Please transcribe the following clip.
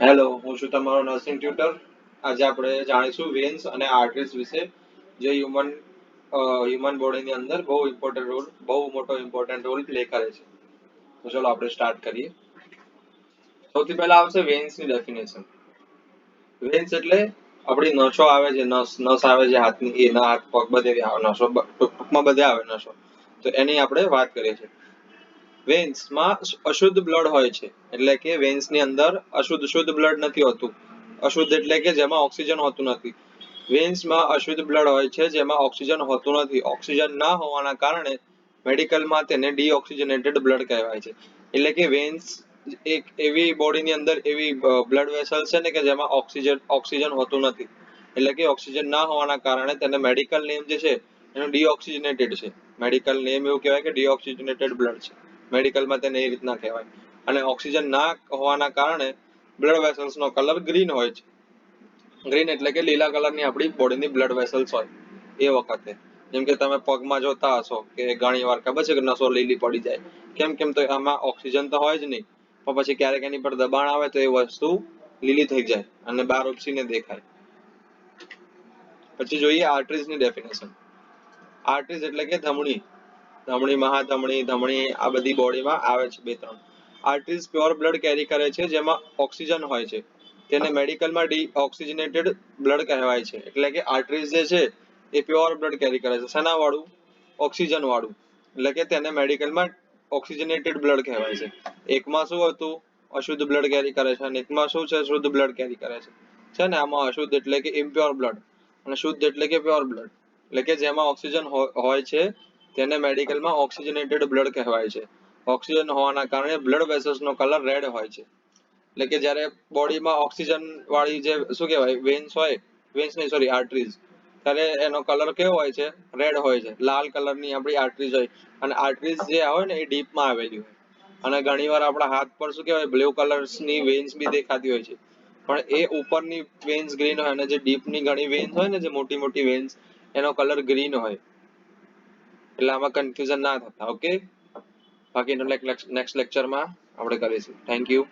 Hello, હું છું તમારો નર્સિંગ ટ્યુટર. આજે આપણે જાણીશું વેન્સ અને આર્ટરીઝ વિશે, જે હ્યુમન બોડીની અંદર બહુ મોટો ઇમ્પોર્ટન્ટ રોલ પ્લે કરે છે. તો ચલો આપણે સ્ટાર્ટ કરીએ. સૌથી પહેલા આવશે વેન્સની ડેફિનેશન. વેન્સ એટલે આપણી નસો આવે છે, નસ આવે છે હાથની, એના હાથ પગ બધે આવે નસો, ટૂંકમાં બધે આવે નસો. તો એની આપણે વાત કરીએ છીએ. વેન્સમાં અશુદ્ધ બ્લડ હોય છે, એટલે કે વેન્સની અંદર શુદ્ધ બ્લડ નથી હોતું. અશુદ્ધ એટલે કે જેમાં ઓક્સિજન હોતું નથી. વેન્સમાં અશુદ્ધ બ્લડ હોય છે જેમાં ઓક્સિજન હોતું નથી. ઓક્સિજન ના હોવાના કારણે મેડિકલમાં તેને ડીઓક્સિજનેટેડ બ્લડ કહેવાય છે. એટલે કે વેન્સ એક એવી બોડીની અંદર એવી બ્લડ વેસલ છે ને કે જેમાં ઓક્સિજન હોતું નથી. એટલે કે ઓક્સિજન ના હોવાના કારણે તેને મેડિકલ નેમ જે છે એનું ડીઓક્સિજનેટેડ છે. મેડિકલ નેમ એવું કહેવાય કે ડીઓક્સિજનેટેડ બ્લડ છે. મેડિકલમાં તેને એ રીતના કહેવાય. અને ઓક્સિજન ના હોવાના કારણે બ્લડ વેસલ્સ નો કલર ગ્રીન હોય છે. ગ્રીન એટલે કે લીલા કલરની આપણી બોડીની બ્લડ વેસલ્સ હોય એ વખતે. જેમ કે તમે પગમાં જોતા હશો કે ઘણી વાર ખબર છે કે નસો લીલી પડી જાય. કેમ તો આમાં ઓક્સિજન તો હોય જ નહીં, પણ પછી ક્યારેક એની પર દબાણ આવે તો એ વસ્તુ લીલી થઈ જાય અને બહાર ઉપસીને દેખાય. પછી જોઈએ આર્ટરીઝની ડેફિનેશન. આર્ટરીઝ એટલે કે ધમણી. ધમણી, મહાધમણી, આ બધી બોડીમાં આવે છે બે ત્રણ. આર્ટરીઝ પ્યોર બ્લડ કેરી કરે છે જેમાં ઓક્સિજન હોય છે. તેને મેડિકલમાં ડીઓક્સિજનેટેડ બ્લડ કહેવાય છે. એટલે કે આર્ટરીઝ જે છે એ પ્યોર બ્લડ કેરી કરે છે. શેના વાળું? ઓક્સિજન વાળું. એટલે કે તેને મેડિકલમાં ઓક્સિજનેટેડ બ્લડ કહેવાય છે. એકમાં શું હતું? અશુદ્ધ બ્લડ કેરી કરે છે. અને એકમાં શું છે? શુદ્ધ બ્લડ કેરી કરે છે ને. આમાં અશુદ્ધ એટલે કે ઇમ્પ્યોર બ્લડ અને શુદ્ધ એટલે કે પ્યોર બ્લડ. એટલે કે જેમાં ઓક્સિજન હોય છે તેને મેડિકલમાં ઓક્સિજનેટેડ બ્લડ કહેવાય છે. ઓક્સિજન હોવાના કારણે બ્લડ વેસલ્સનો કલર રેડ હોય છે. એટલે કે જ્યારે બોડીમાં ઓક્સિજન વાળી જે શું કહેવાય વેન્સ નહીં, સોરી, આર્ટરીઝ, ત્યારે એનો કલર કેવો હોય છે? રેડ હોય છે. લાલ કલરની આપણી આર્ટરીઝ હોય. અને આર્ટરીઝ જે હોય ને એ ડીપમાં આવેલી હોય. અને ઘણીવાર આપણા હાથ પર શું કહેવાય, બ્લુ કલર્સની વેન્સ બી દેખાતી હોય છે. પણ એ ઉપરની વેન્સ ગ્રીન હોય અને જે ડીપની ઘણી વેન્સ હોય ને, જે મોટી મોટી વેન્સ, એનો કલર ગ્રીન હોય. એટલે આમાં કન્ફ્યુઝન ના થતા. ઓકે, બાકીનું નેક્સ્ટ લેક્ચરમાં આપણે કરીશું. Thank you.